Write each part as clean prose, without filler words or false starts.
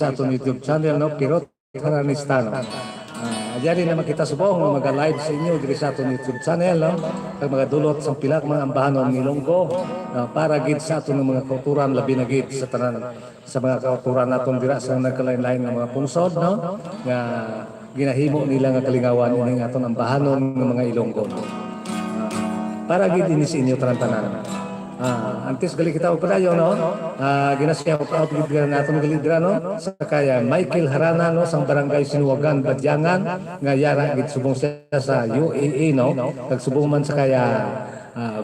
sa aton YouTube channel, no? Pirot Karanistano. Diyan naman kita subong mag-live sa inyo diri sa aton YouTube channel, no? Kag mga dulot sa pilak mga ambahanon ni Ilonggo, para gid sa aton mga kauturan labi na gid sa tanan sa mga kauturan naton dira sa nagkalain-lain nga mga pungsod, no? Nga ginahimo nila nga kalingawan ining aton ambahanon ng mga Ilonggo. Para gid ini sa inyo tanan-tanan. Antes gali kita og padayon, no? Ginashout out gid naton gali dira, no? Sa kaya Michael Harana, no, sang barangay Sinuwagan, Badyangan, nga yara gid subong siya sa UAE, no? Kag subong man sa kaya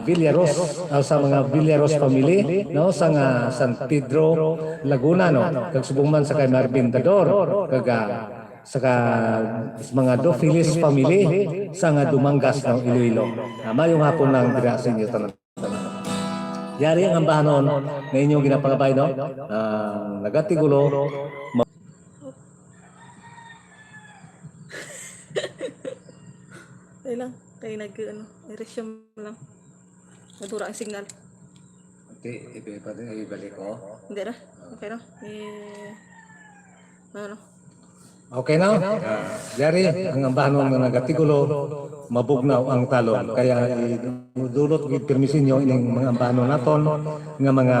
Villaros, sa mga Villaros family, no, sa San Pedro Laguna, no? Kag subong man sa kay Marvin Dador, kag saka mga Dofilis family sa nga Dumangas, no, Iloilo. Mayong hapon lang dira sa inyo tanan. Yari ang ambahanon na inyong ginapangabay, no? Nagatigulo. Ay lang, kaya resume lang. Nadura ang signal. Okay, ibalik ko. Hindi na, okay na. Ano? Okay na? Yari, ang ambahanon nga nagatigulo, mabugnaw ang talon. Kaya dulot permisin nyo ining mga ambahanon naton nga mga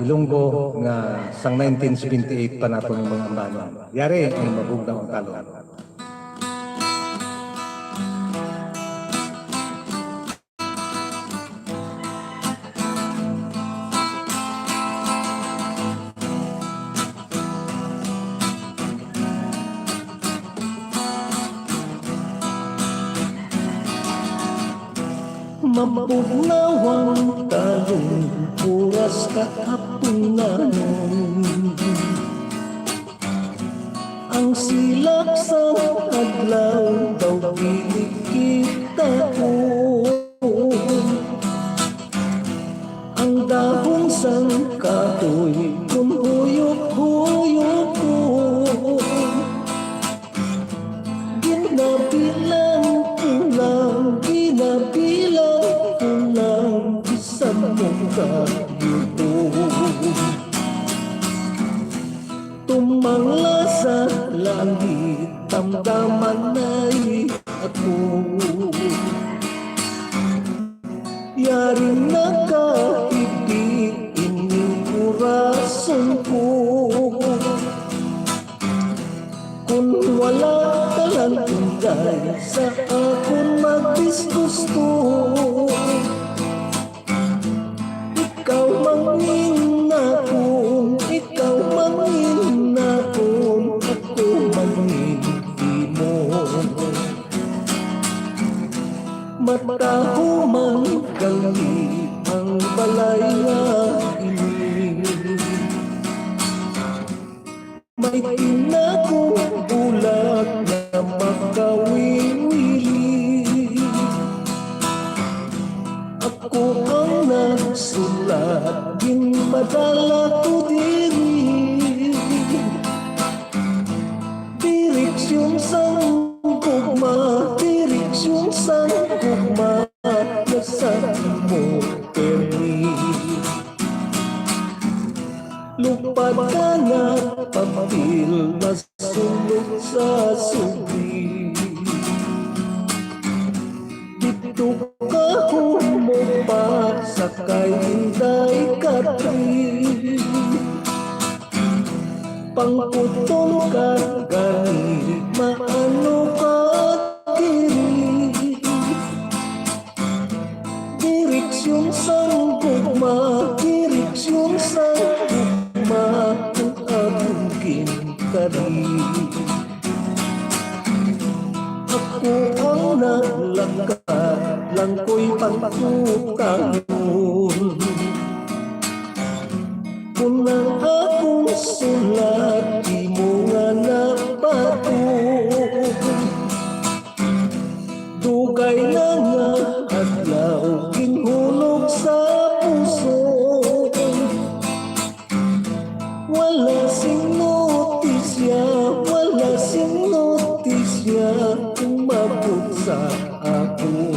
Ilonggo nga sang 1978 pa naton ng mga ambahanon. Yari, ang mabugnaw ang talon. Mabugnawang talong oras kakapunganon, ang silak sa adlaw daw kinikita ko, ang dahong sang kahoy kung huyok-huyok ko, ginabilang ko lang, ginabilang sa mukha ito, tumangla sa langit, tamdaman ay ako. Yaring nakahigit inyong kurason ko, kung wala ka lang tunday sa akong magdisgusto. Ikaw mangin akong, ako mangin mo. Matahuman gali ang balay nga inig, may tinakong bulat na makawiwili. Ako ang nagsulat, ginmadala ko diri, direksyon sang gugma, direksyon sang gugma, nasa mo permi. Lupad ka na papil, nasulog sa subi, dito ka humupa sa kainday katri, pangputong ka gani, maano ka kiri, direksyon sang gugma, direksyon sang gugma, ang abugin kari. Ako ang naglangkad, lang ko'y pagputangon, kung ang akong sulat, di mo nga nabato. Dugay na nga adlaw, ginhulog sa puso, wala sing notisya, wala sing notisya, umabot sa ako.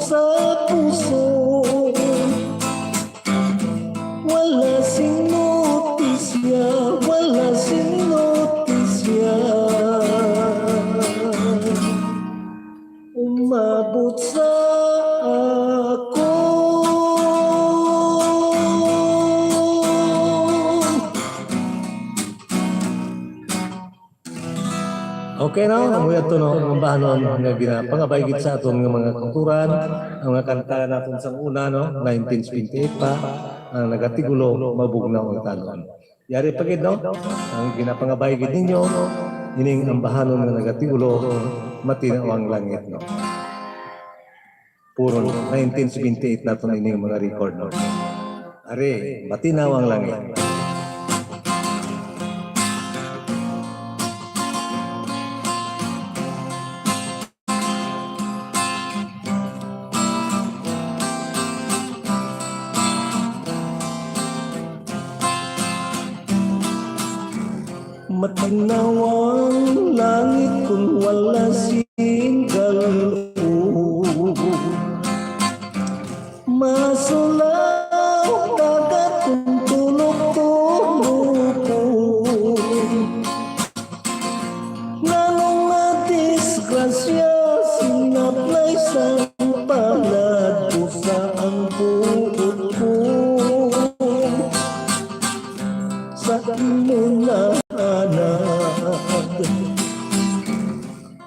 sa puso. Wala sing notisya, wala sing notisya. Umabot sa ako. Okay na, ang mga ito no, ang bahanon nga ginapangabaygit sa aton nga mga kulturan, ang mga kanta natin sa una no, 1928 pa, ang nagatigulo, mabugnaw ang talon. Yari pagid no, ang ginapangabaygit ninyo, ining ang bahanon nga nagatigulo, matinaw ang langit no. Puro 1978 natin ining mga record no. Are, matinaw ang langit. Matinaw ang langit kung wala singgal. Masulaw dagat kung tulog-tulog. Nanong na disgrasya sinaplay sa palad ko sa ang buot ko. Sa imo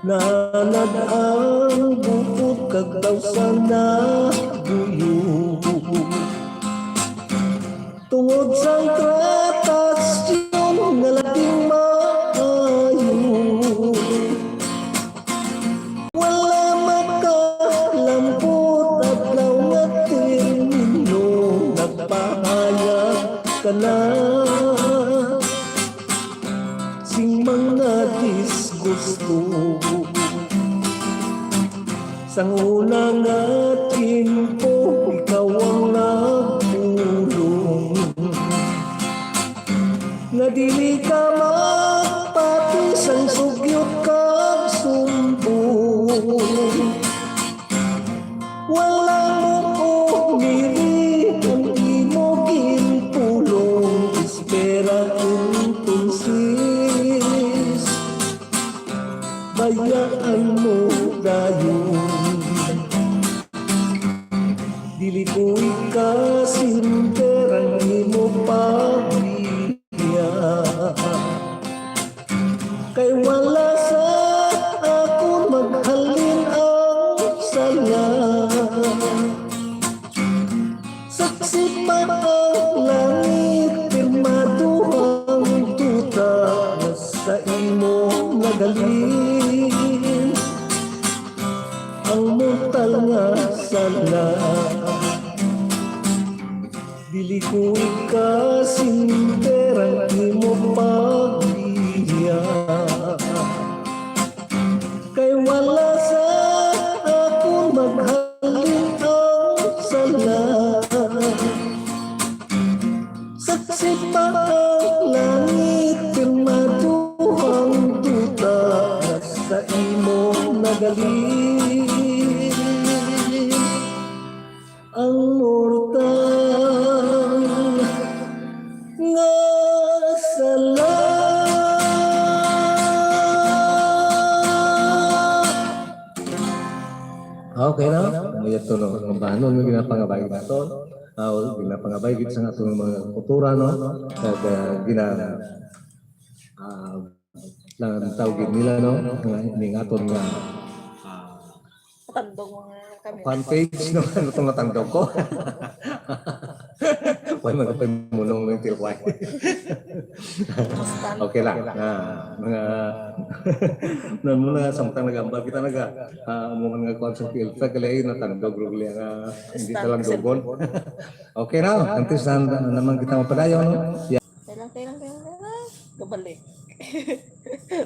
nanad ang bukod kagdaw sa nabuyo. Tungod sa tratasyon nga laking maayo, wala makalampot adlaw nga termino. Nagpahayag ka na sing mga disgusto. Sang una nga timpo, ikaw ang nagpulong. Nga dili ka magpati sang sugyot kag sumbong. Wala mo umiri kung imo ginpulong. Espera entonces, bayaan mo dayon. Dili ko ikasinterang imo pagbiya. Kay wala sa ako maghalin ang sala. Saksi pa ang langit, pirmado ang tuta na sa imo nagalin. Ang mutal nga sala, dili ko ikasinterang imo pagbiya. Kay wala sa ako maghalin ang sala. Saksi pa ang langit, pirmado ang tuta na sa imo nagalin. Ang mortal nga sala. Okay na, ang ito no, ang bahanon nga ginapangabaygit nato. Ginapangabaygit sa atong mga kultura no, kag lang tawagin nila no, ning aton nga Matandong mga kami. fan page no, ano itong natandog ko? Huwag mga pamunong ng tilway. Okay lang. Mga muna samtang nagambal kita umuman nga konsep ilta kali natandog rugli nga hindi talang dogon. Okay na, antes naman kita mapadayon no. Kailang. Gabalik.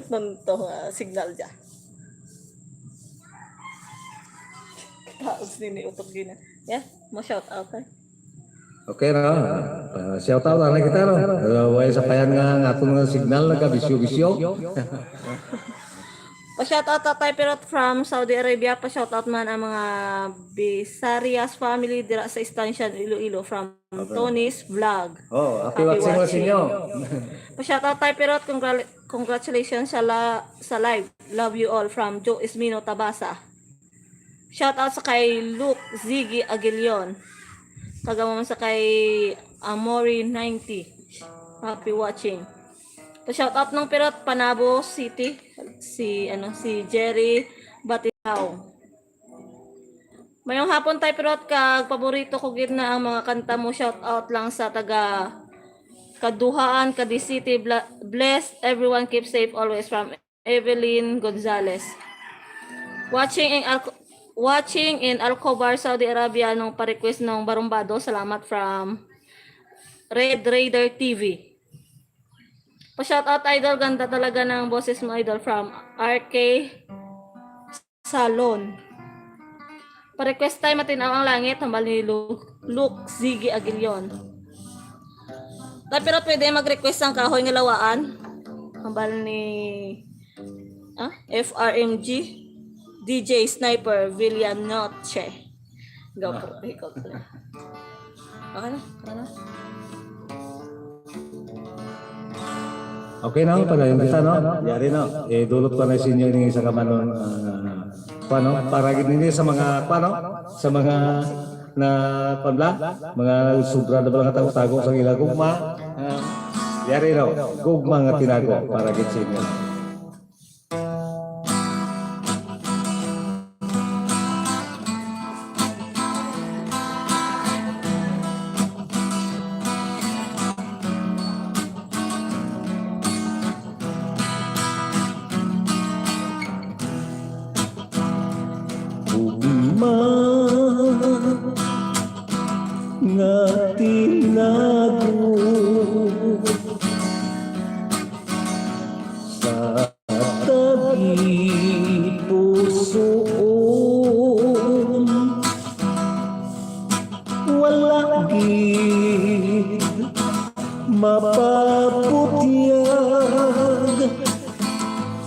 Nantong signal dyan. Taos din ni utok gina. Yeah, mo shout out eh. Okay na. Shout out na kita no. Way sa payan nga aton nga signal naga bisyo-bisyo. Pa-shoutout Tatay Perot from Saudi Arabia. Pa-shoutout man ang mga Bisarias family dira sa Estancia Iloilo from Tony's Vlog. Oh, happy Happy watching mo watching. sinyo. Pa-shoutout Tatay Perot, congratulations sa live. Love you all from Joe Ismino Tabasa. Shoutout sa kay Luke Ziggy Aguilion. Kagama sa kay Amori 90. Happy watching. Pa-shoutout ng Perot Panabo City, si Jerry Batihao. Mayong hapon tayo Perot, kag paborito ko gid na ang mga kanta mo. Shoutout lang sa taga Kaduhaan, Cadiz City. Bless everyone, keep safe always from Evelyn Gonzalez. Watching in Alcobar, Saudi Arabia nung pa-request ng Barumbado. Salamat from Red Raider TV. Pa-shoutout idol, ganda talaga ng boses mo idol from RK Salon. Pa-request tayo Matinaw ang Langit, hambal ni Luke Ziggy Aguilion. Pero pwede mag-request ng Kahoy nga Lawaan, hambal ni FRMG DJ Sniper Villanoche. Go po. Okay na. Okay na, padayon kita, no? Yari na. Dulot pa na sa inyo yung isang kamanon, para gini sa mga, sa mga na, mga sobra na ba nga tago sa ila gugma. Yari na, gugma nga tinago para gini sa inyo. Nga tinago sa tabi pusoon, wala gid mapaputyag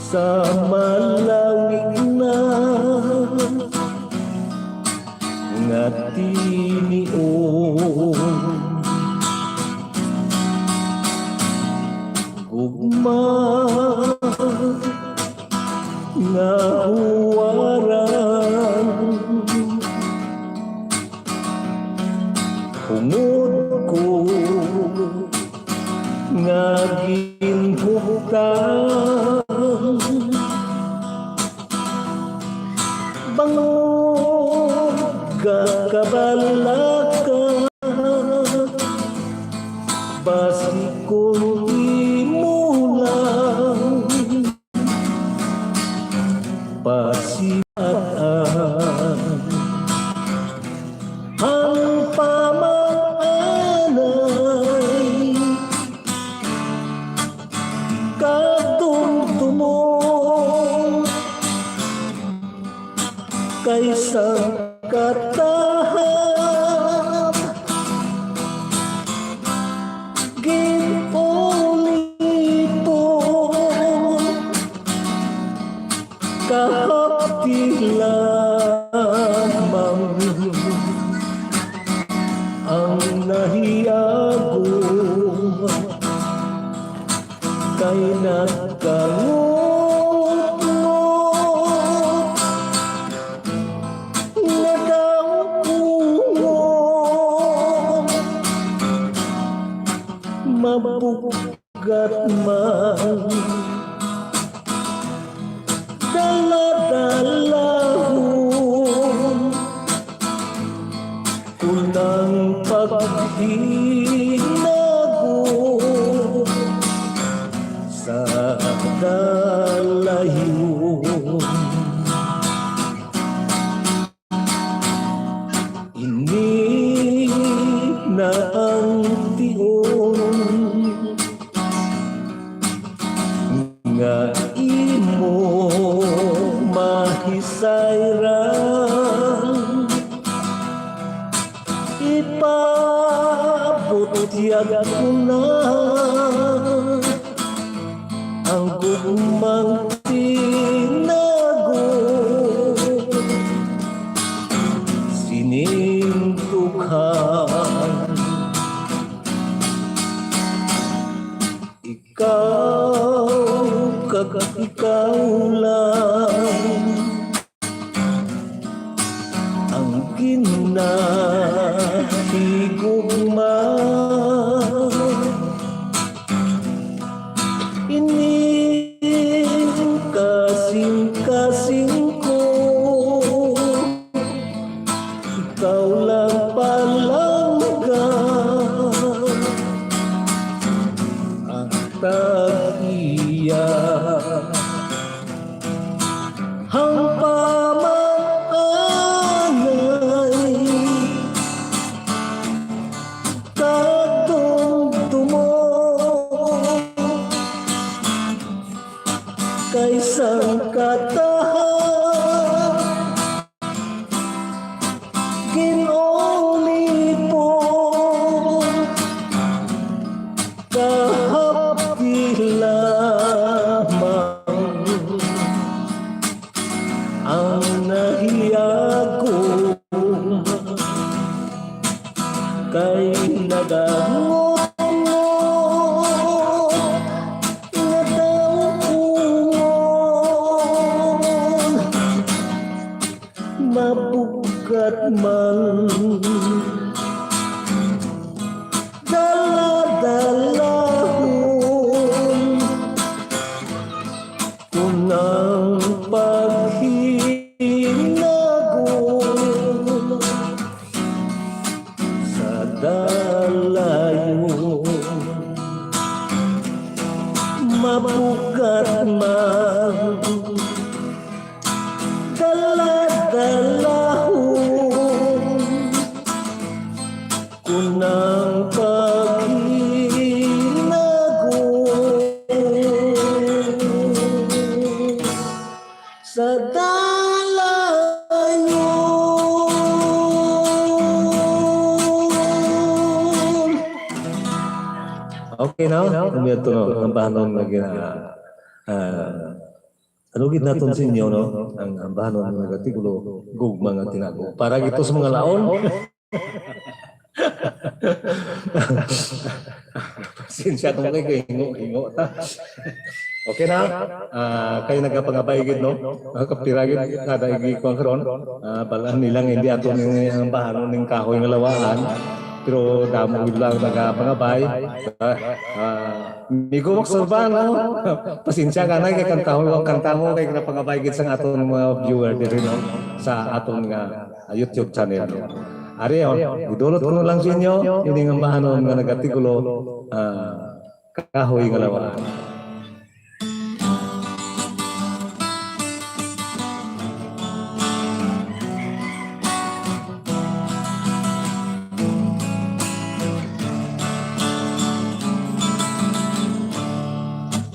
sa malawig na nga tinion. Gugma nga huwaran, humod ko nga ginhuktan, bangog kabalaka, basi kung imulang pasitaan ang pamaanay kadumdumong kaysa katahap ginulipon kahapti lamang ang nahiyago kay nagkalunod na daungon, mabugat man dala-dalahon kunang paghinago sa dalayon. Ini na ang tiyon nga imo mahisayran, ipabutyag ko na ang gugmang tina ining dughan. Ikaw kag ikaw lang ang ginahigugma. Ining kasing-kasing ko, ikaw lang palangga ang tagiya. Ang pamananay kadumdumo kaysang katahan ginoli po kahapdi lamang ang nahiyago kay nagangot mo nga daungon mabugat man dala-dalahon kunang paghinagon sa dalayo mabugat man dala-dalahon kunang paghinagon sa dalayo. Okay na? Kumiyad to no? Ang bahanon na alugid natin sa inyo, no? Ang bahanon na nagatigulo, gugma nga tinago. Para ito sa mga laon. Sinsya kung kayo hingo. Okay na? Kayo nagkapangabaygid, no? Kapiragid kada igikuang karon. Balaan nilang hindi ato ang bahanon ng kahoy ng lawaan. Pero damo lang nagapangabay. Migo maksurban, no? Pasensya ka na, kay kanta mo, kay napangabaygid sa atong mga viewer dito, no? Sa atong YouTube channel, no? Ari, idulot ko lang sa inyo, yun ang bahanon nga nagatigulo, kahoy nga lawaan.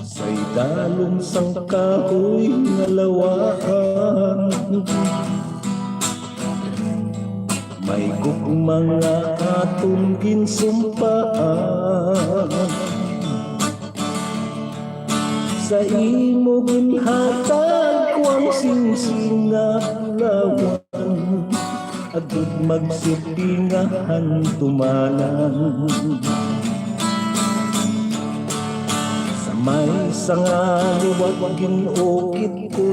Sa'y dalong sang kahoy nga lawaan, may gugmang nga aton ginsumpaan. Sa imo ginhatag ko ang singsing nga lawan, agud magsitingahan tumanan. Sa may sangaliwat ginukit ko,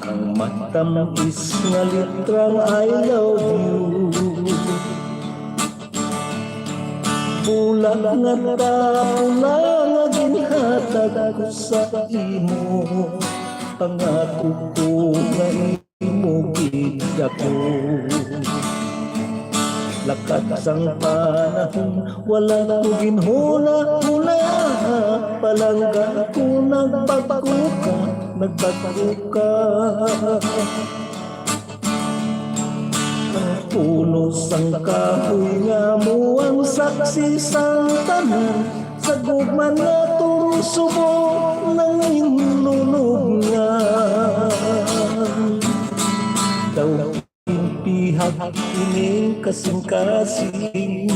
ang matamis nga litrang I love you. Bulag nga tapula nga ginhatag ko sa imo, pangako ko nga imo gidako. Lakat sang panahon wala ko ginhula-hula, palangga ko nagbago ka. Ang puno sang kahoy nga mo ang saksi sang tanan, sa gugman nga turusubok ng inulungan. Daw pihag ining kasing-kasing,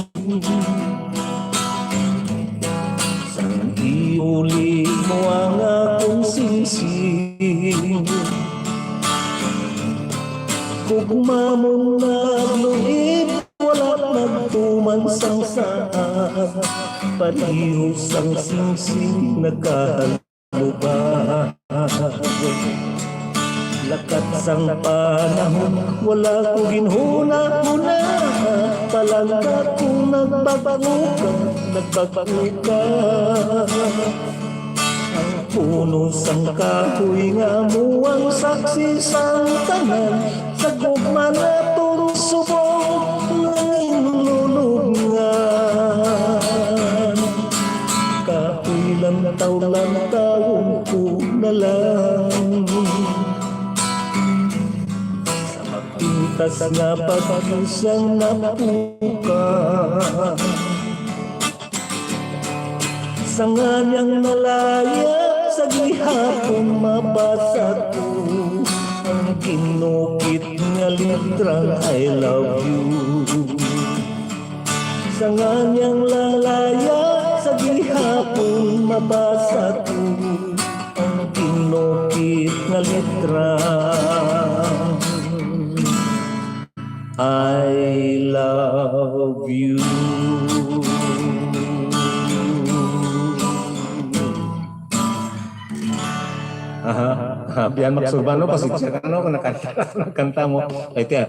sang iuli mo ang akong singsing. gugma mong nagluib, wala nagtuman sang saan. Paliho sang singsing nagkahalugan. Lakat sang panahon, wala ko ginhuna-huna. Palangkat kung nagbago ka. Ang puno sang kahoy nga muang saksi sang tanan. Sa gugma na itong subok ng inululungan. Kahoy lang taon ko na lang. Pintas nga pag-isang napuka. Sa nganyang nalaya, sa gihapon mabasa ko ang kinukit nga litrang I love you. Sa nganyang lalaya, sa gihapon mabasa ko ang kinukit nga litrang I love you. Biyan magsurbano pasensya ka no kung nakanta mo. Ay tiya,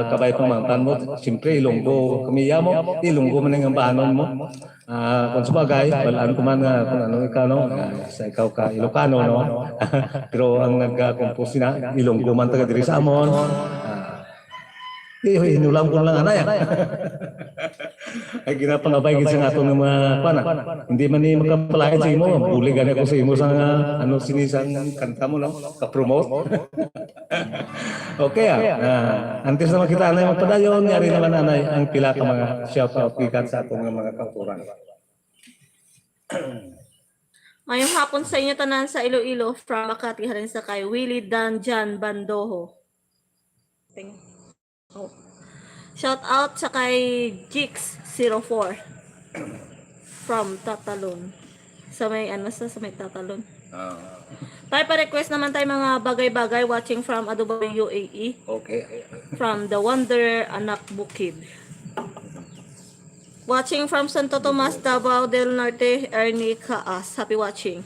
kabay pamangtan mo, siyempre Ilonggo kamiya mo, Ilonggo man ang bahanon mo. Kung sabagay, walaan ko man kung ano ikaw no, sa ikaw ka Ilocano no. Pero ang nag-compose na Ilonggo man taga diri sa amon. Hinulam ko lang anay. Ay ginapangabay gid sa ato ng mga pana. Hindi man ni makapalain sa imo, buligan ako sa imo sa ano sinisang kanta mo no, ka-promote. Okay antes na makita anay magpadayon, yari naman anay ang pila ka mga shout out gikan sa atong mga kauturan. Mayong hapon sa inyo tanan sa Iloilo from Makati halin sa kay Willie Danjan Bandoho. Oh. Shout out sa kay Jix04 from Tatalon. Sa may Tatalon. Tayo pa request naman tayo mga bagay-bagay watching from Abu Dhabi, UAE. Okay. From The Wonder Anak Bukid. Watching from Santo Tomas, Davao del Norte, Ernie Kaas. Happy watching.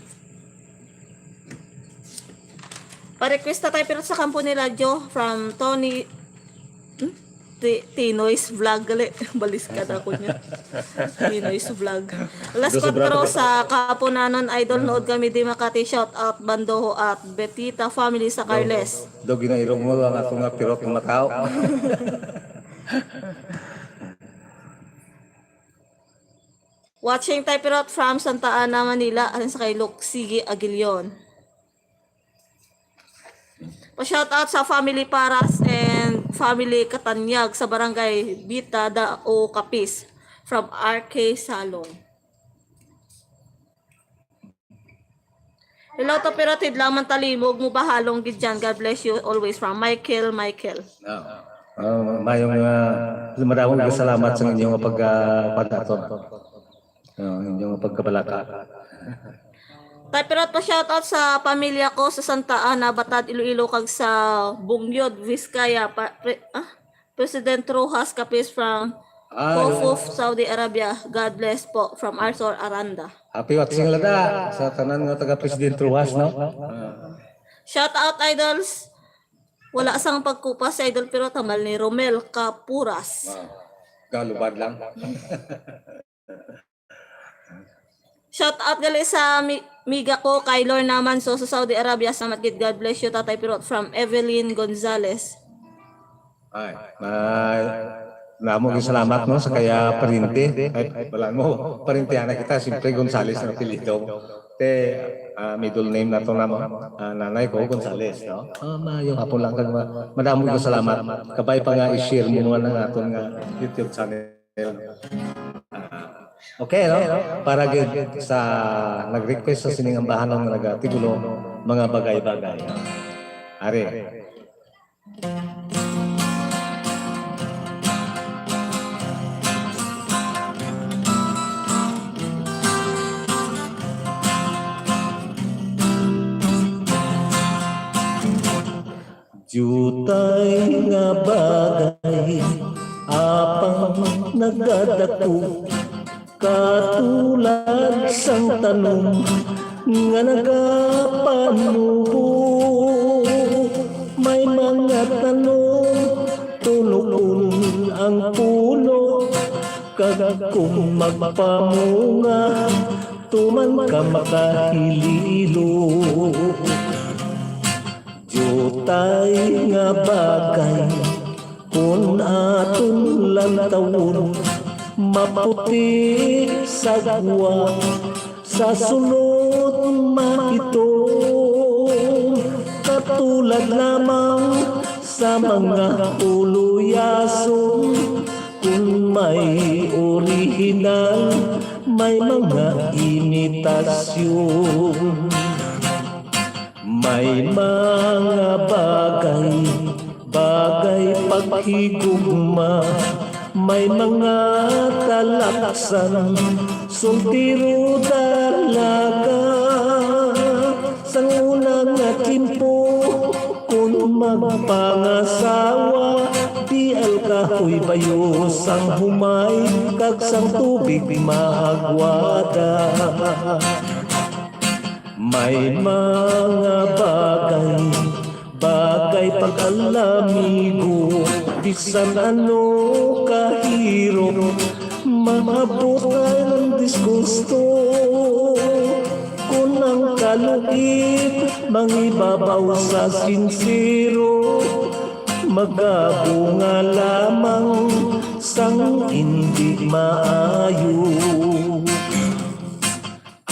Pa-request na tayo pero sa kampo nila Joe from Tony Tinoy's Vlog gali. Baliskad ako niya. Tinoy's Vlog. Alas 4 sa Kapunanon Idol nood kami di Makati. Shout out Bandoho at Betita family sa Carles. Do ginairong mo lang ato nga pirot ng matao. Watching tayo pirot from Santa Ana, Manila. Alin sa kay Luxigi Aguilion. Pa-shout out sa family Paras and family Katanyag sa barangay Bita Dao Kapis from RK Salon. Hello to piratid lamang talimog mo bahalong gidyan. God bless you always from Michael. Mayong maraming salamat sa inyong pagkapadaton. Inyong pagkabalaka. Tayo pirot pa shoutout sa pamilya ko sa Santa Ana, Batad, Iloilo, kag sa Bungyod, Vizcaya, President Rojas Capis from Kofuf, Saudi Arabia. God bless po from Arthur Aranda. Happy watching lada sa tanan nga taga President Rojas no. Shoutout idols. Wala sang pagkupas sa idol pero tamal ni Romel Capuras. Galubad lang. Shout out gali sa miga ko kay Lorna Manso sa Saudi Arabia. Salamat gid. God bless you Tatay Pirot from Evelyn Gonzalez. Ay, namo salamat no sa kaya parinte. Ay wala mo, parinte ana kita simpre Gonzalez na apelyido. Middle name na to namo. Nanay ko Gonzalez no. Mayo hapon lang kag madamo ko salamat. Kabay pa nga i-share mo nga aton nga YouTube channel. Okay, no? Para gid sa nag-request sa siningambahan ng nagatigulo mga bagay-bagay. Are. Jutay nga bagay apang nagadako katulad sang tanong nga nagapanubo. May mga tanong tunukon ang puno kag kung magpamunga tuman ka makahililo. Jutay nga bagay kung aton lantawon maputi sa gwa sa sunod maito katulad lamang sa mga uluyason kung may orihinal may mga imitasyon. May mga bagay paghigugma, may mga talaksan, sultiro dalaga. Sang unang timpo, kung magpangasawa, di alkahoy bayo sang humay, kag sang tubig maagwada. May mga bagay pag-alamigo, bisan ano kahirap, maabot ng disgusto. Kung ang kalugit, mangibabaw sa sincero, magabunga lamang sang hindi maayo.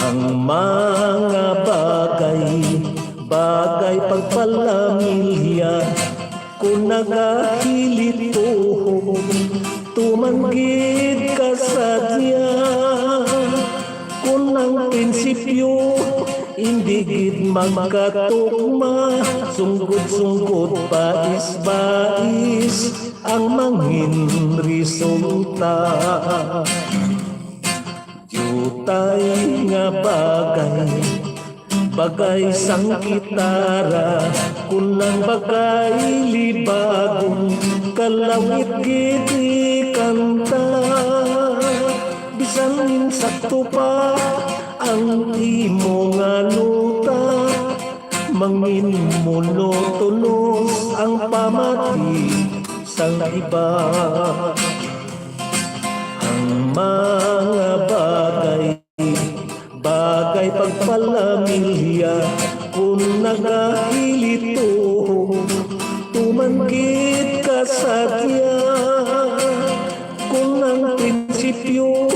Ang mga bagay pagpalamilya kung nagahilito tumanggid ka sadya. Kung ang prinsipyo hindi gid magkatugma, sungkod-sungkod bais-bais ang mangin resulta. Jutay nga bagay sang kitara, kung ang bagay libagong kalawit giti kanta. Bisan insakto pa ang imo nga nota, mangin monotonos ang pamati sang iba. Ang mga bagay pagpalamilya kung nagahilito tumanggit ka sadya. Kung ang prinsipyo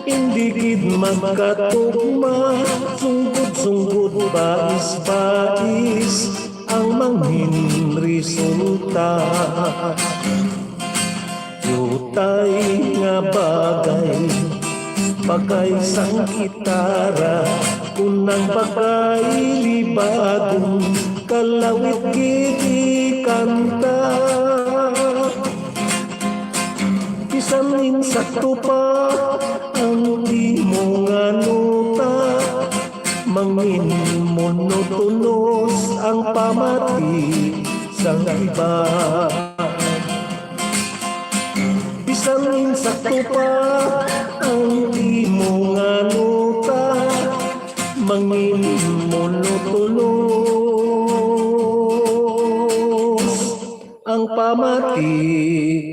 hindi gid magkatugma, sungkod-sungkod bais-bais ang mangin resulta. Jutay nga bagay sang kitara, kung ang bagay libagong kalawit giti kanta. Bisan insakto pa ang di mo nga nota, mangin monotonos ang pamati sang iba. Bisan insakto pa ang di mo nga nota, mangin monotonos ang pamati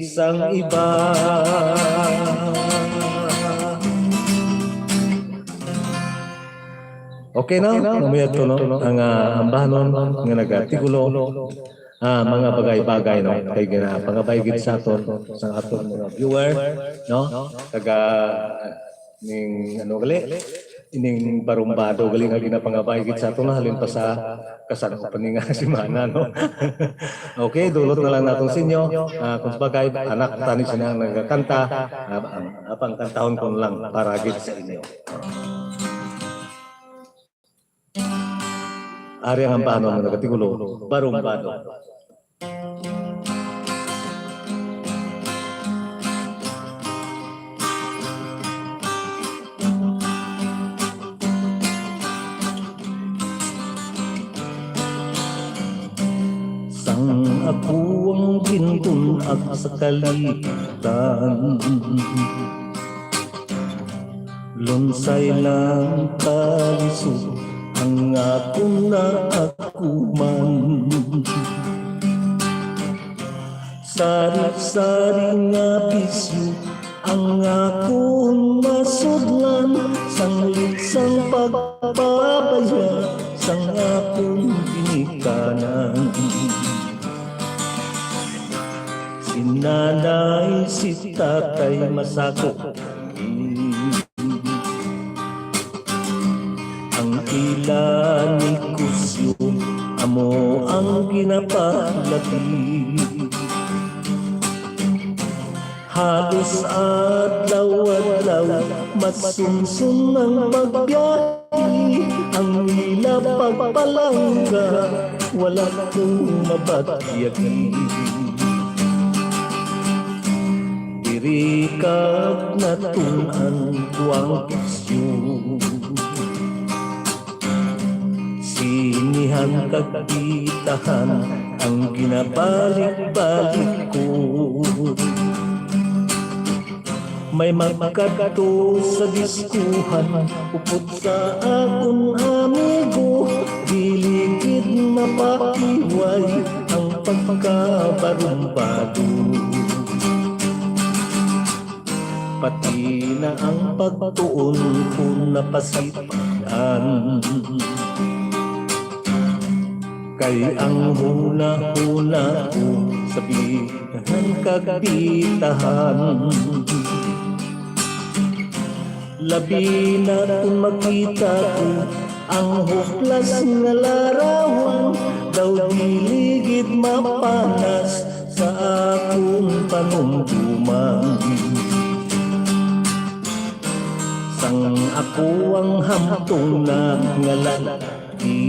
sang iba. Okay na, namuyad to no, ang ambahanon nga nag-artikulo, mga bagay-bagay no, kay pangabay gid sa aton sa aton mga viewer no, taga ning ano gali ining barumbado gali nga ginapangabay gid sa aton halin pa sa kasanupan nga semana no. Okay, dulot na lang naton sa inyo kung bagay anak tani sina nagkanta, apang kantahon ko lang para gid sa inyo. Ari ang ambahanon nga nagatigulo, barumbado. ako ang gintunag sa kalitan. Lunsay lang kalisod ang akong naakuman. Sari-sari nga bisyo ang akong masudlan, sanglit sang pagpapabaya sang akong ginikanan. Si nanay, si tatay masako, ang ila ni kusyo amo ang ginapalagi. Halos adlaw-adlaw masumsum ang pagbiyahe, ang ila pagpalangga wala kong mabatyagi. Dirikag na tunan tuwang kisyo, sinihan kagitahan ang ginabalik-balik ko. May magkagato sa diskuhan, upod sa akong amigo, diligid mapahiway ang pagkabarumbado. Pati na ang pagtuon ko napasipan, kay ang huna-huna ko sabihan kagitahan. Labi na kung makita ko ang huklas nga larawan, daw diligid mapanas sa akong panumduman. Sang ako ang hamtong na nga lalaki,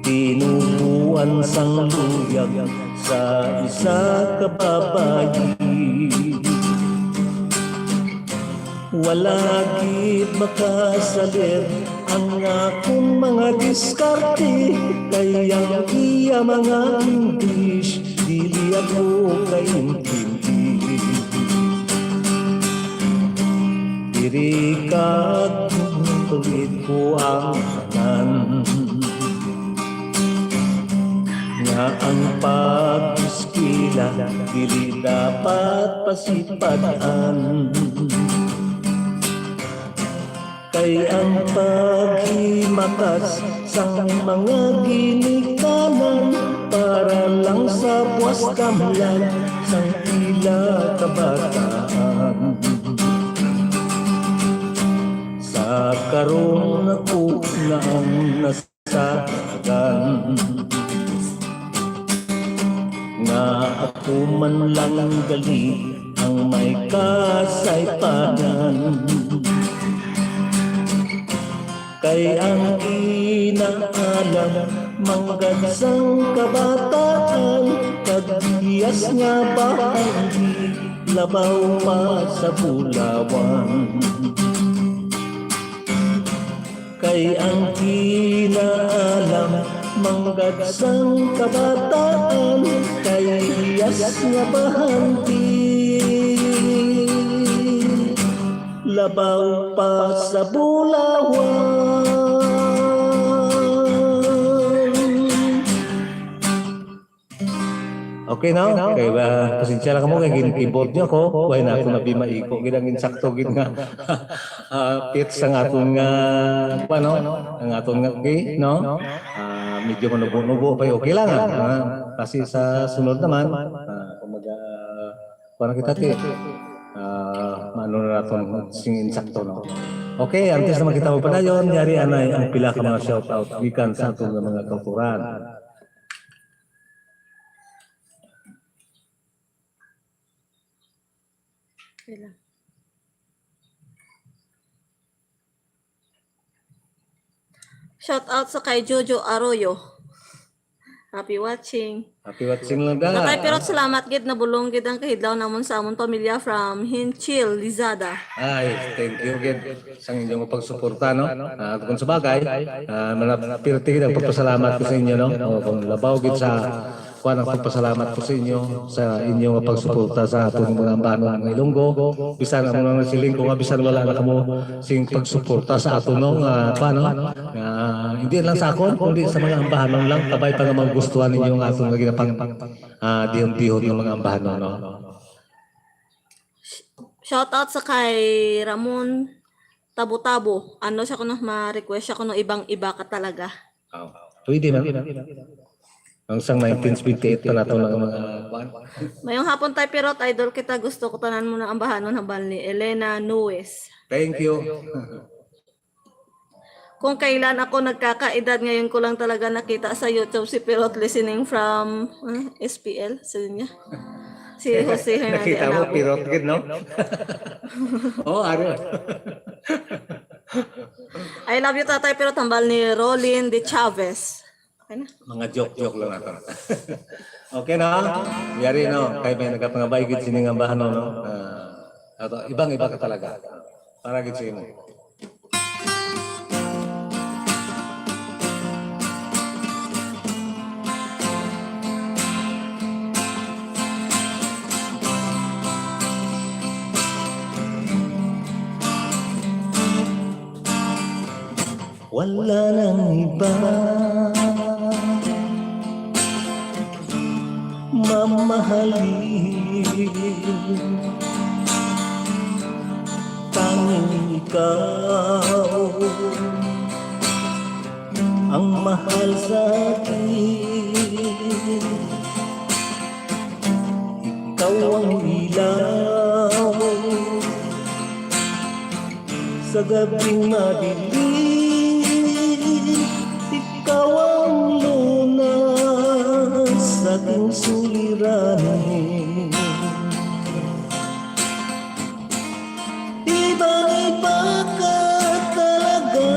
tinubuan sang luyag sa isa ka babayi. Wala gid makasalir ang akong mga diskarte, kaya iya mga English dili ako kaintindi. Dirikag tuwid ko ang tanan, nga ang pag-iskila dili dapat pasipadaan. Kay ang paghimakas sang mga ginikanan, para lang sa puwas kamlan sang ila kabataan. Sa karon ako na ang nasagan, nga ako man lang gali ang may kasaypanan. Kay ang inaalam manggadsang kabataan, kagiyas nga bahagi labaw pa sa bulawan. Kay ang inaalam manggadsang kabataan, kagiyas nga bahagi labaw pa sa bulawan. Okay na? Okay ba? Pasensya lang mo kay gin-keyboard niyo ko. Why na ako nabimaiko. Ginang insakto gid nga pitch ang atong ano? Ang atong okay, no? Medyo manubo-nubo pa okay lang. Kasi sa sunod naman kumaga para kita ti maano na natin sing insakto, no? Okay, antes naman kita mo padayon, yari anay ang pila ka mga shoutout gikan sa atong mga kauturan. Shout out sa kay Jojo Arroyo. Happy watching. Happy watching lang da. Tatay Pirot, salamat gid na bulong gid ang kahidlaw namon sa amon pamilya from Hinchil, Lizada. Ay, thank you again sa inyong pagsuporta, no? At kung sa bagay, manapirti ang pagpasalamat ko sa inyo, no? O kung labaw gid sa kuan ang pagpasalamat ko sa inyong pagsuporta sa atong mga ambanon ng Ilonggo. Bisan ang mga siling ko bisan wala na kamo sing pagsuporta sa aton no paano? Hindi lang sa akon kundi sa mga ambanon lang kabay pa nga magustuhan ninyo ang atong ginapang dihon-dihon ng mga ambanon, no? Shout out sa kay Ramon Tabo-Tabo. Ano siya kuno ma-request siya kuno ibang-iba ka talaga. Pwede man. Ang sang 1958 pa nato ng mga kuan. Mayong hapon Tay Pirot, idol kita, gusto ko tanan mo na ambahanon hambal ni Elena Nuez. Thank you. Kung kailan ako nagkakaedad, ngayon ko lang talaga nakita sa YouTube si Pirot listening from SPL, sabi niya. Si Jose Hernandez. Nakita mo pirot gid, no? Oh, ari. I love you Tatay Pirot, hambal ni Rolin de Chavez. Okay na. Mga joke-joke lang nato. Okay na? Yari no, kay may nagapangabay gid sining ambahan no. Ibang-iba ka talaga. Para gid sa imo. Wala nang iba mamahalin, tanging ikaw ang mahal sa akin. Ikaw ang ilaw sa gabing madilim, ikaw ang lunas sa aking suliranin. Iba-iba ka talaga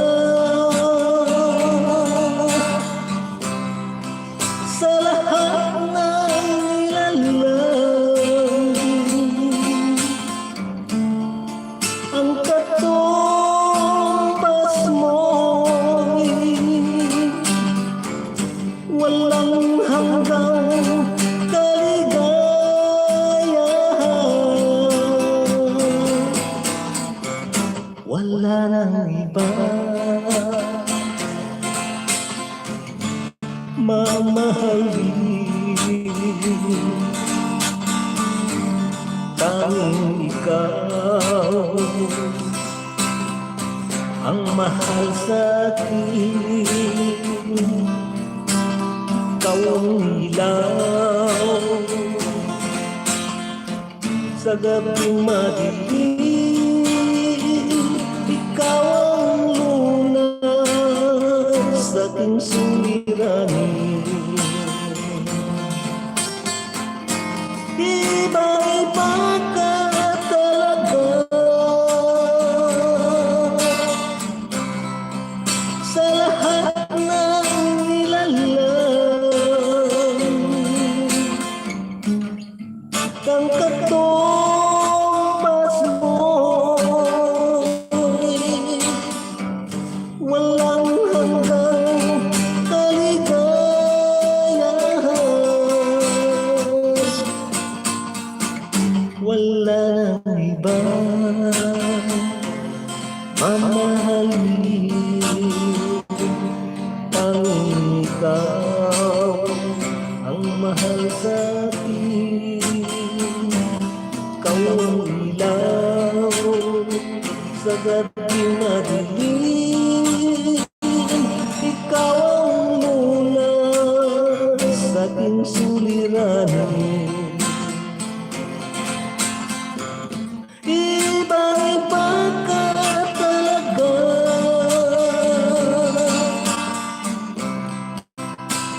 sa lahat ng nilalang. Ang katumbas mo'y walang hanggang kaligayahan. Wala nang iba mamahalin, tanging ikaw ang mahal sa akin. Ikaw ang ilaw sa gabing madilim, ikaw ang lunas sa aking suliranin. Iba-iba ka talaga sa lahat ng nilalang. Ang katumbas mo'y walang hanggang kaligayahan. Wala nang iba mamahalin, tanging ikaw ang mahal sa akin. Ikaw ang ilaw sa gabing madilim, ikaw ang lunas sa aking suliranin. Iba-iba ka talaga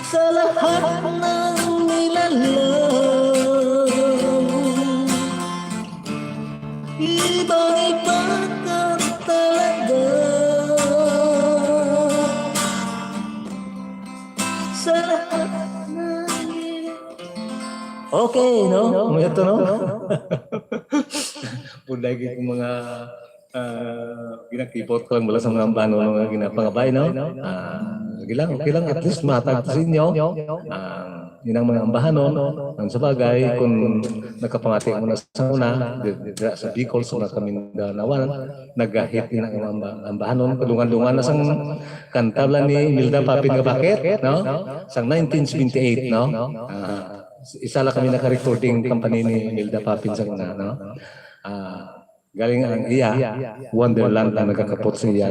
sa lahat ng nilalang. Iba-iba ka talaga sa lahat Okay, no? Ito, no? Punday kong mga ginakipot ko mula sa mga ambano ng ginapangabay, no? Okay lang, at least matag sa inyo. Yun ang mga ambahanon. Ang sabagay, kung nakapangati mo na sa una, sa Bicol, sa mga Kamindanawan, nag-hit din ang ambahanon. Kadungan-dungan na sang kantabla ni Milda Papin nga bakit, no? Sang 1978, no? Isa lang kami naka-recording company ni Milda Papin sa una, no? Galing ang iya, Wonderland na nagkakapot sa iya.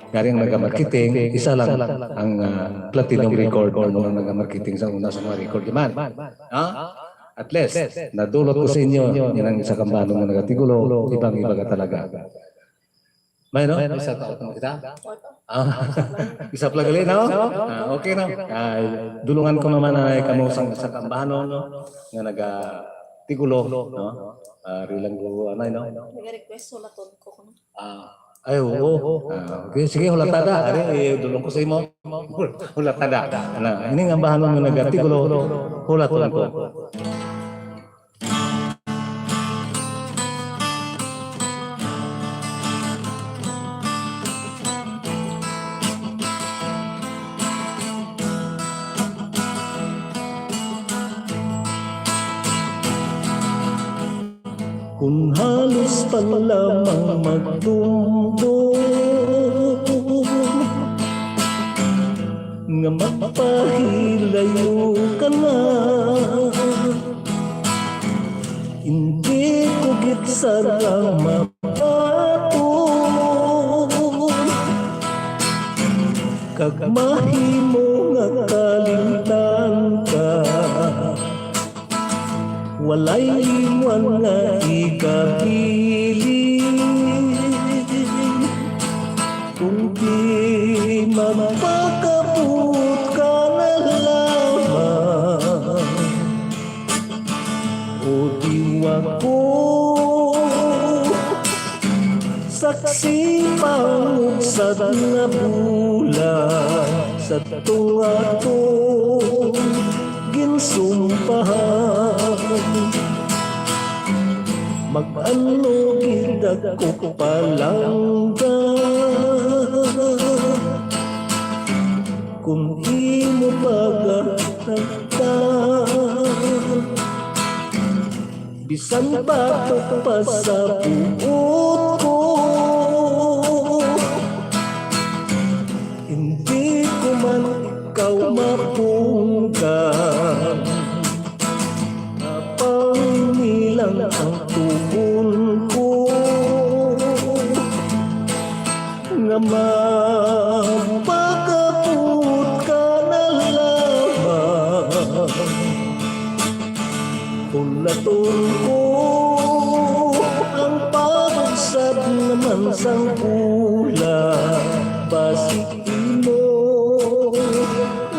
Galing ang nag-marketing, isa lang ang platinum record o mga nag-marketing sa una sa mga record. Yaman. At least, nadulot ko sa inyo, yan ang isa kambano na nagatigulo, ibang-iba ka talaga. May no? Isa ka kita? Isa pala gali, no? Okay na. Dulungan ko naman na kamusang sa kambano, no? Nga nagatigulo, no? Rilang ko, no? Nag-request hulaton ko. Ay, oo. Okay, sige, hulatada. Ari, dulong ko sa imo. Hulatada. Ini nga bahanon mo nagatigulo, hulaton ko. Kung halos pa lamang magdumdum nga mapahilayo ka na, hindi ko gitsarang mapatun kag mahimo nga kalimtan ka. Walay iwan nga ikapiling kung di mapakabut ka na lamang o diwa ko saksi pangugsad na bulan sa tunga-tong ginsumpahan. Mag-ano gidag ko palangga kung imo pagatagtan bisan batok pa sa buot ko, hindi ko man ikaw mapunggan. Napangilang ang tugon ko nga mapagabot ka na lamang. Hulaton ko ang pagsad naman sang bulan, basikin mo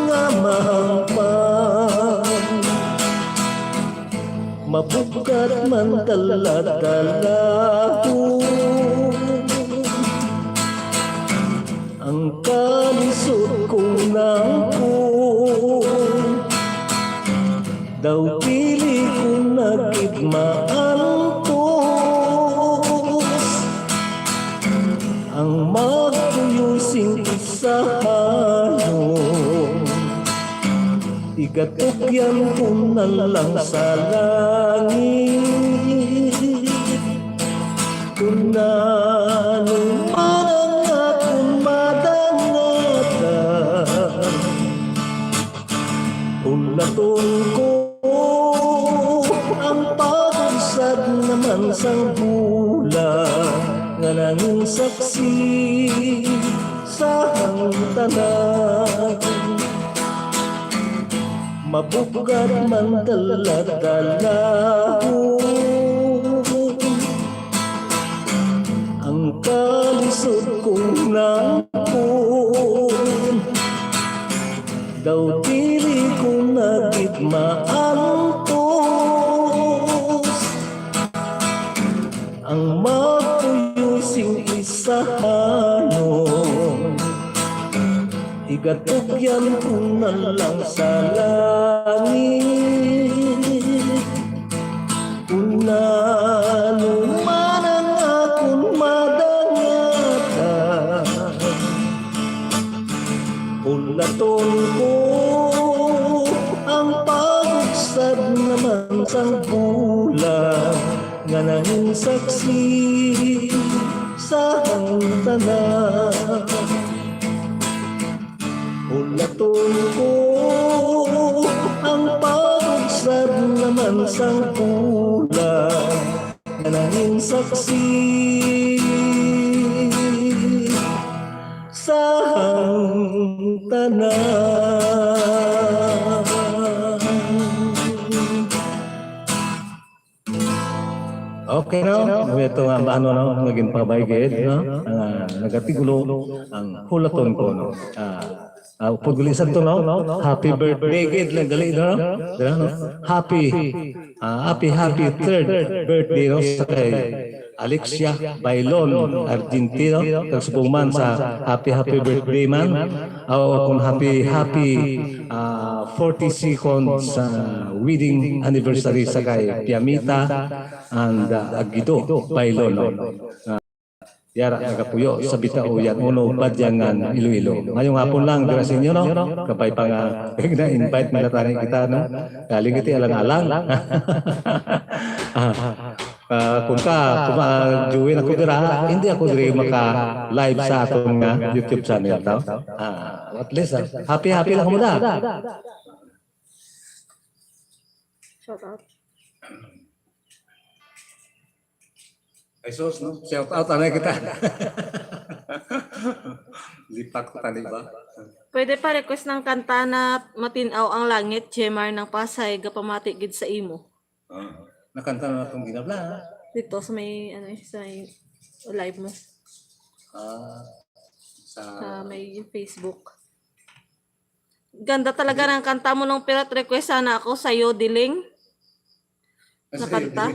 nga mahangpan. Mabugat man dala-dalaho ang kalisod kong nangkong, daw pili ko nagigmaan tos ang magtuyusing isahanon. Igatugyan ko na lang sa langit kung nanuman ang akong madangatan. Hulaton ko ang pagsad naman sang bulan nga nanging saksi sa hangtanan. Mabugat man dala-dalaho ang kalisod kong nangkong, daw dili ko nagigmaan tos ang magtuyusing isahanon. Igatugyan ko na lang sa langit sad naman sang bulan nga nanging saksi sa tanan. Ulaton ko ang pagsad naman sang bulan nga nanging saksi sa tanan. Okay no? Ito nga ano no, naging pabaygid no? Nagatigulo ang hulaton ko no. Paggulisan to no? Happy birthday gid lang gali no? Happy third birthday no sa kay Alexia Bailon Argentino kasbuman sa happy birthday man o kung happy 42nd sa wedding anniversary sa kay Piamita and Agido Bailon no? Yara nagapuyo sa Bitao yan uno Badyangan Iloilo. Ngayong hapon lang dira sa inyo no. Kapay pa nga invite mga taning kita no. Galing iti alang-alang. Kung join ako dira, hindi ako diri maka-live sa atong YouTube channel taw. At least happy lang mo da. Shout out. Ay sus, no? Shout out na kita. Lipak ko tani ba? Pwede pa request ng kanta na Matinaw ang Langit, Jemar ng Pasay, gapamati gid sa imo. Nakanta na itong ginabla. Dito sa may sa may live mo Sa may Facebook. Ganda talaga ng kanta mo nung pirate request sana ako sa Diling na kanta.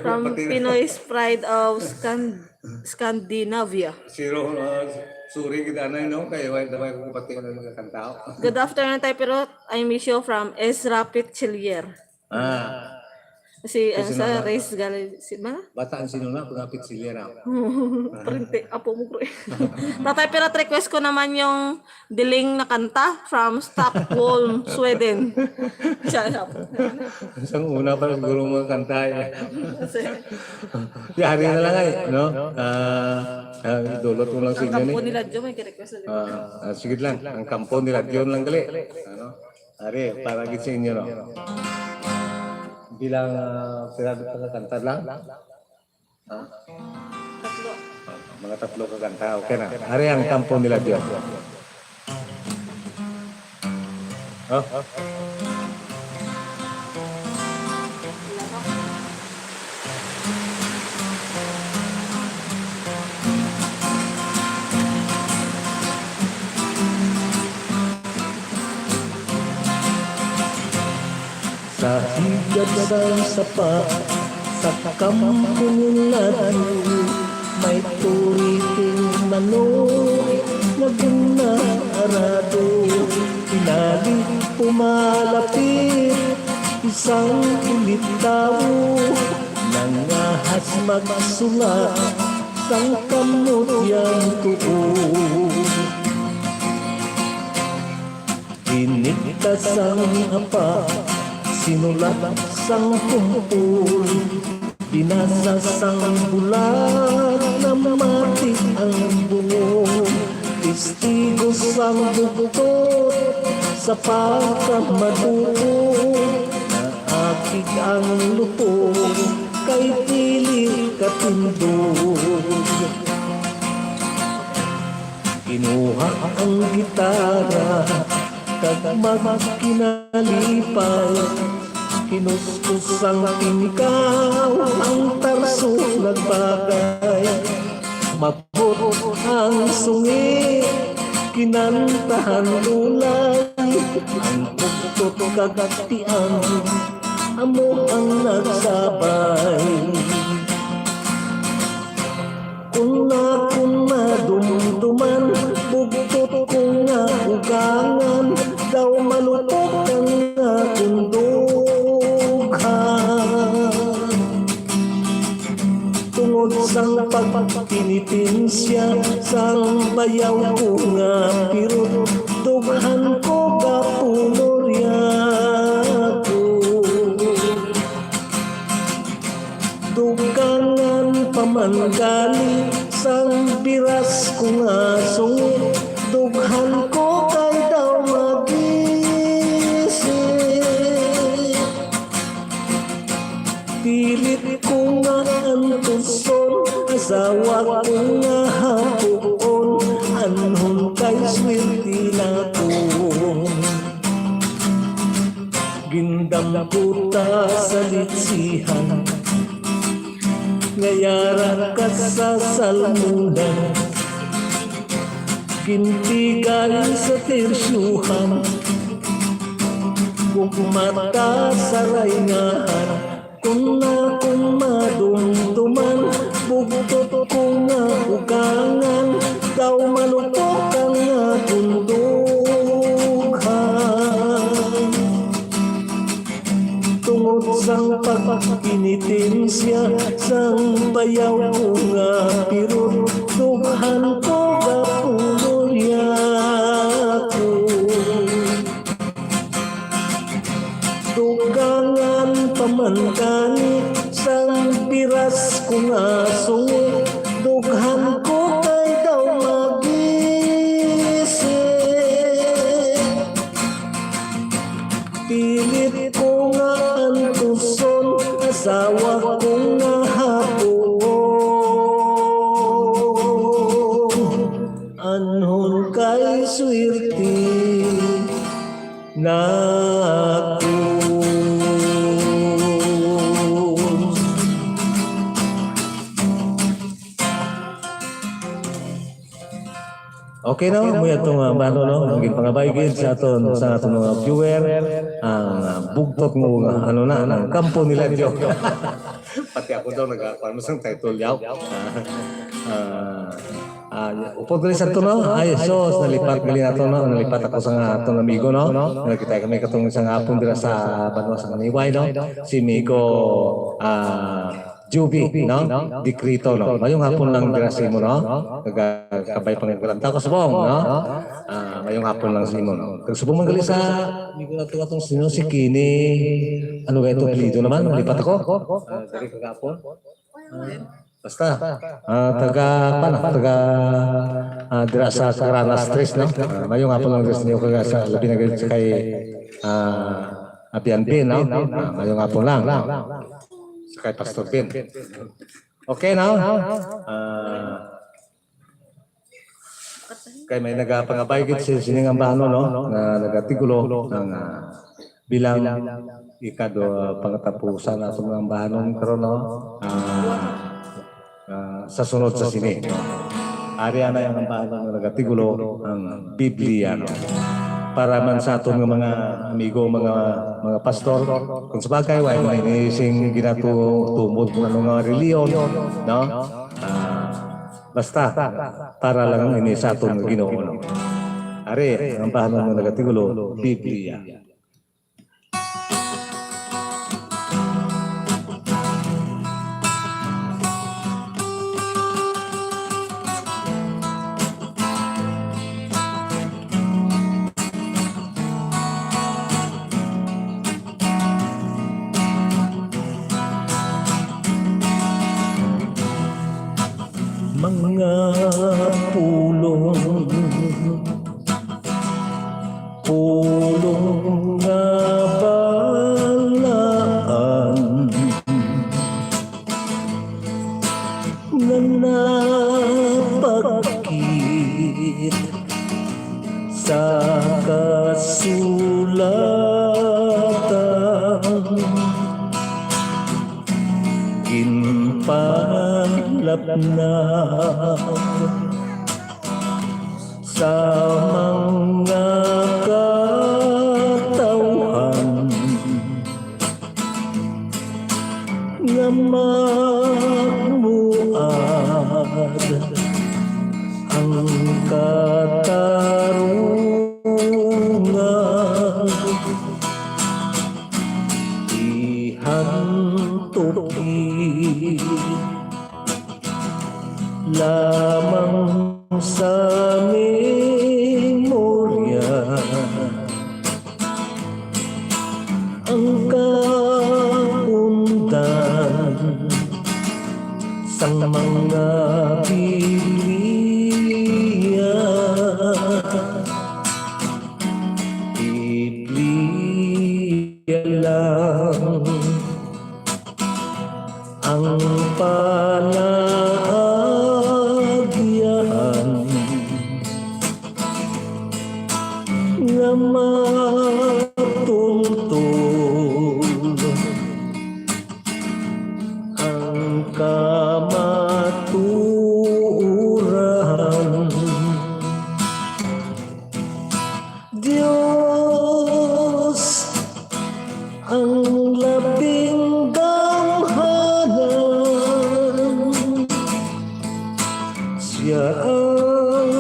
From Pinoy's Pride of Scandinavia. Zero, suri kita na no? Kaya wala ko pati ko na magkakanta. Good afternoon tayo pero I miss you from Ezra Pichilier. Si sa race galing si ba? Bataan sino na pagapit sila na. Printe apo mo bro. Tatay pero request ko naman yung Diling na kanta from Stockholm, Sweden. Siya. Isang una pa siguro mga kanta. Yari na lang ay, no? Dulot mo lang sa inyo ni. Ang kampo nila Diyo may request ulit. Sige lang, ang kampo nila Diyon lang gali. Ano? Ari, para gid sa inyo no. Bilang pirado ka kanta lang. Tatlo. Mga tatlo ka kanta, okay na. Ari ang kampo nila Diyon. Sa higad ng sapa, sa kampong natin, may turiting manok na ginarado. Pinali pumalapit, isang ulit tao, nangahas magsulat, sang kamot yang tuon. Tinigtas ang apa, sinulat sang kumpul, binasa sang bulat na mati ang bungo. Testigo sang buktot sa pagkamaduo, na akig ang lupo kay pili katindog. Kinuha ang gitara kag magkinalipay, kinuskus ang tingkaw, ang tarso nagbagay. Mabot ang sungi, kinantahan ulay, ang tuktok kagatian, amo ang nagsabay. Kuna dumduman, bugtot ko nga ugangan, daw malutok ang nga kundughan. Tungod sang pagpinipensya, sang bayaw ko nga pirot, dughan ko kapuloryan. gindamputa sa litsihan, ngayara ka sa salmundan, gintigay sa tersyuhan, kung mata sa raingahan, kung madumduman, bugtot ko nga ugangan, daw malupok ang nga bundughan. Tungod sang pagpinitensya, sang bayaw ko nga pirot, dughan ko gapulya ko. Dugangan pamankani, sang biras ko nga sungi, dughan ko kay daw magising. Pilit ko nga antuson, asawa ko nga hapon, anhon kay swerte na ako. Okay na, mo itong bano no, naging pangabaygid sa aton mga viewer, ang bugtot mo ano na, ang kampo nila Diyo. Pati ako daw nag-akuan mo sang title yaw. Upod rin sa ito no, ay sos, nalipat gali na ito no, nalipat ako sa atong amigo no, nakita kami katong isang hapon dira sa Banwa sa Kaniway no, si Miko Juby, no? Dikrito, no? Mayong hapon lang dira sa imo, no? Nagkabay pangagulanta ko subong, no? Mayong hapon lang sa imo, no? Subong man gali sa, hindi ko na ito sino, si Kini, ano ba ito, Plido naman, lipat ako. Dari kagapon. Basta, taga dira sa Granas Tres, no? Mayong hapon lang dira sa inyo, kaya sa labi na gali sa kay Apianpin, no? Mayong hapon lang. Kay Pastor Ben. Okay now? Kay may nagapangabaygid si siningang bano no na nagatigulo ng bilang ikado pangatapusan ato ng bahanon karon no sa sunod sa sini. Ari ana yang bahanon na nagatigulo ang Biblia no. Para man sa aton mga amigo, mga pastor, kung sabagay, why may inising ginatutubod ng mga reliyon, no? Basta, para lang ini sa aton Ginoo. No? Ari, ang pahanon ng nagatigulo, Biblia. Mga pulong nga balaan na napakit sa kasulatan, ginpalap na sa mga katauhan nga magmuad ang katarungan, ihantuki lamang sa memorya ang kaundan sa mga Biblia. Biblia lang ang panahagyan nga matuntun ang labing damhanan. Siya ang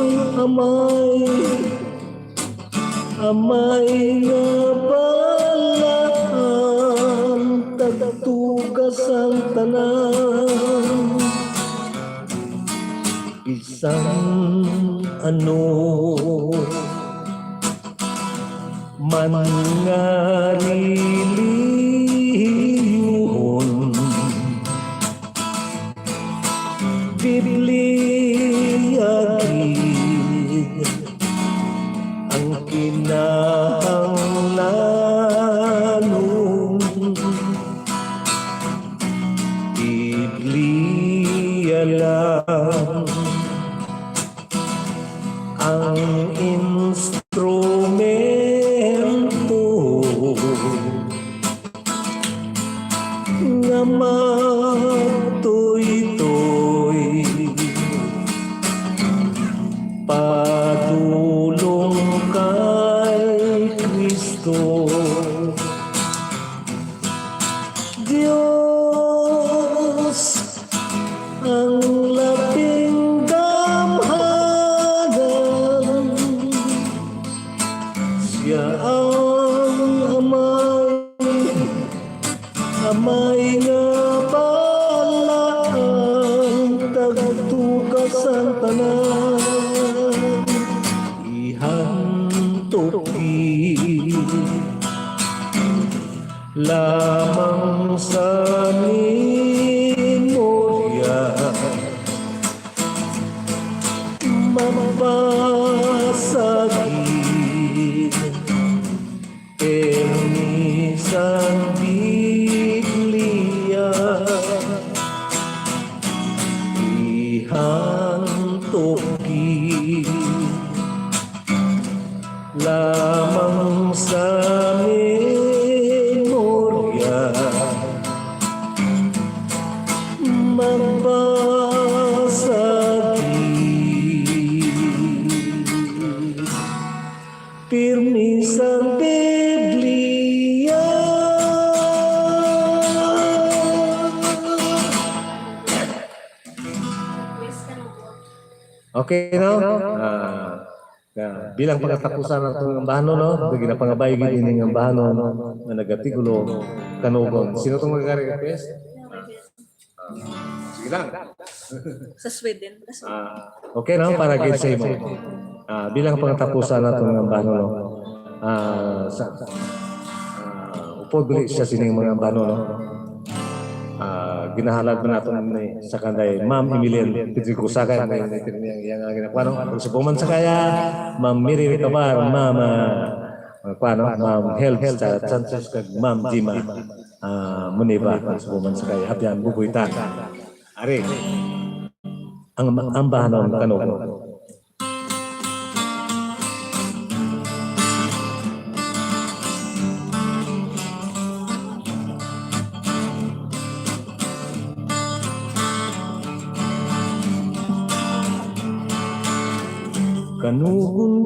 amay nga balaan, tagtugas ang tanan. Isang ano man nga lilihon, Biblia gid ang kinahanglanon. Biblia lang ang instrumento nga matutoy padulong kay Kristo. Diyos ang labing damhanan. Siya ang amay nga balaan, tagtugas ang tanan. Ihantoki lamang sa memorya, mabasagin permisang Biblia. Ihantoki lamang sa memorya, mabasagin permis ang Biblia. Okay no? Bilang pagkatapusan ng itong ambahano, no? Bagi na pangabay gini ng ambahano na nagatigulo kanugon. Sino itong magkari-request? Sige lang. Sa Sweden. Okay no? Para gid sa imo. Bilang pagkatapusan ng itong ambahano, no? Upod bili siya sining mga ambahano, no? Ginahalad mo natin sa kanday Ma'am Emilian Pedrico Sakay yang ginakuha sa buman sa kaya Ma'am Miri Ricabar, Ma'am Ma'am Health sa Chances kag Ma'am Dima Muniba sa buman sa kaya hapyan bubuitan ari ang ambahanon kanugon.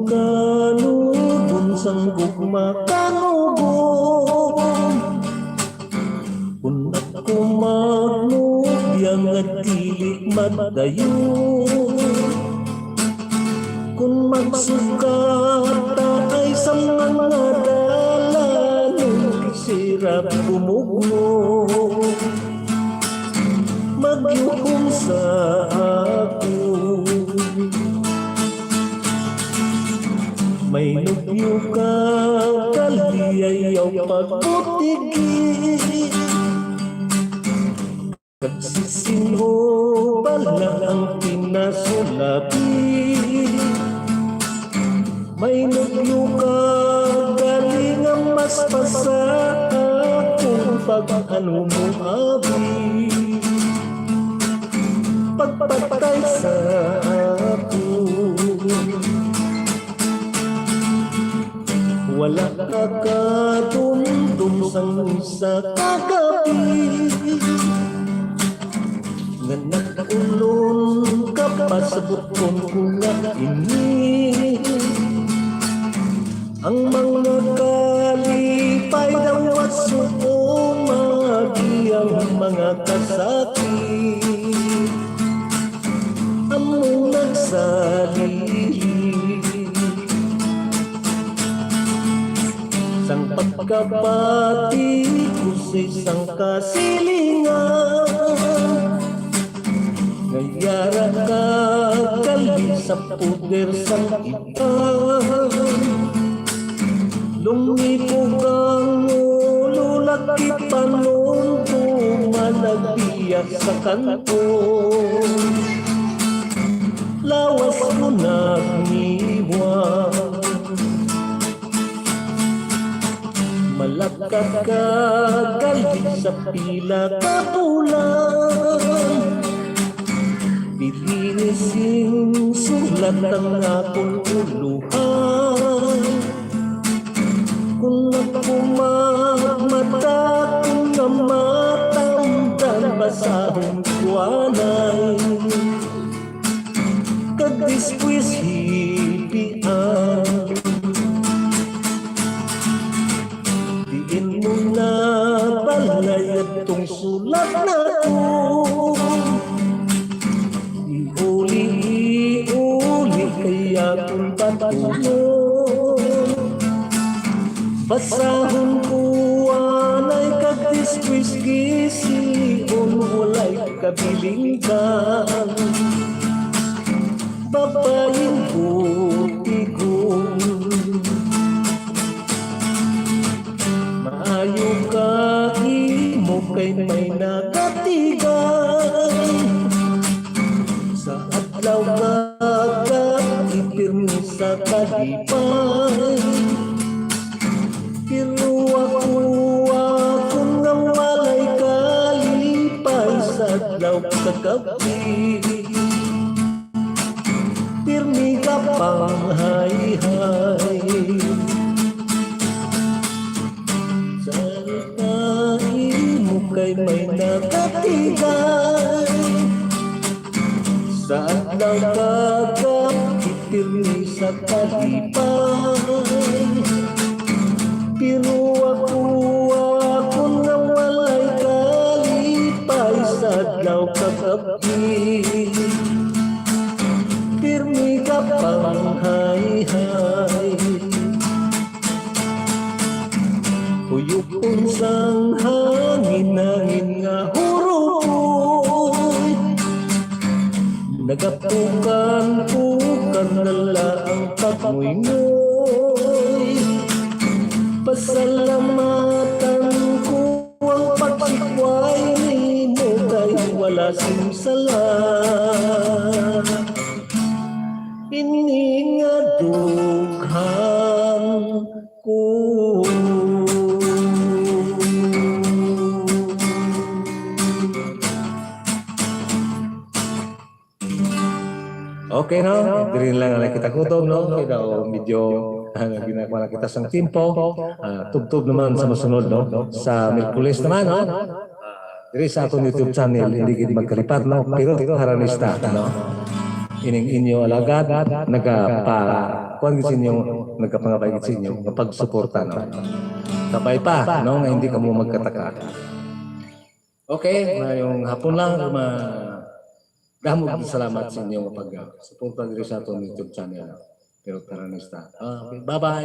Kanugon sang gugma kanugon, kung ako magnubiyang at dili madayon, kung magsukata ay sa mga dalanong kisirap bumugmo, magyukom sa ako. May nugyo ka kaliyayaw pagputigi, kagsisino pala ang pinasulabi. May nugyo ka galing ang mas pasa kung pag-ano mo abi, pagpatay sa ako. Wala ka kadumdum sa kagabi, nga nagulon ka pa sa bukong ko nga ini. Ang mga kalipay daw at nakasakit, among nagsalili. Sang pagkapati ko sa isang kasilingan, ngayara ka kali sa puder sang iban. Lumipog ang ulo, lakit panon managbiyak sa kanto. Lawas mo nagniwan, malakat ka gali sa pila kapulan. Pilinising sulat ang akong uluhan. Kung nakumagmata, kung namatamdan, basahong kuwanay. Kagdiskwis hipian, diin mo na balay itong sulat na ko. Iuli kaya kung patulong, basahon ko anay kagdiskwis gision, walay kabilinggan. Babayin ko tigon, maayo ka mo kay may nakatigay. Sa adlaw kagat ipirmi sa kalipay, pero ako nga walay kalipay. Sa adlaw kagabi pirmi ka pang hay-hay. Salitain mo kay may nakatigay. Sa adlaw kagap ipirmi sa kalipay, pero ako nga walay kalipay. Sa adlaw kagabi pirmi ka pang hay-hay. Uyupon sang hangin nga huroy, nagapukan nala ang pagmuinoy. Pasalamatan ko ang pagsikway ni mo kay wala simsala. Iningadughan ko. Okay no, diri lang na kita kutob no. Kaya medyo ginagawa na kita sang timpo. Tubtob naman sa masunod no. Sa Miyerkules naman no. Diri sa atong YouTube channel hindi gid magkalipat no. Pero haranista no. Ining inyo alagad kuan gid inyo nagkapangabay gid inyo pagsuporta no. Sabay pa no nga hindi kamo magkataka. Okay, ngayong hapon lang damog salamat sa inyong pag-suporta diri sa atong YouTube channel. Pero Taranista. Okay, bye-bye.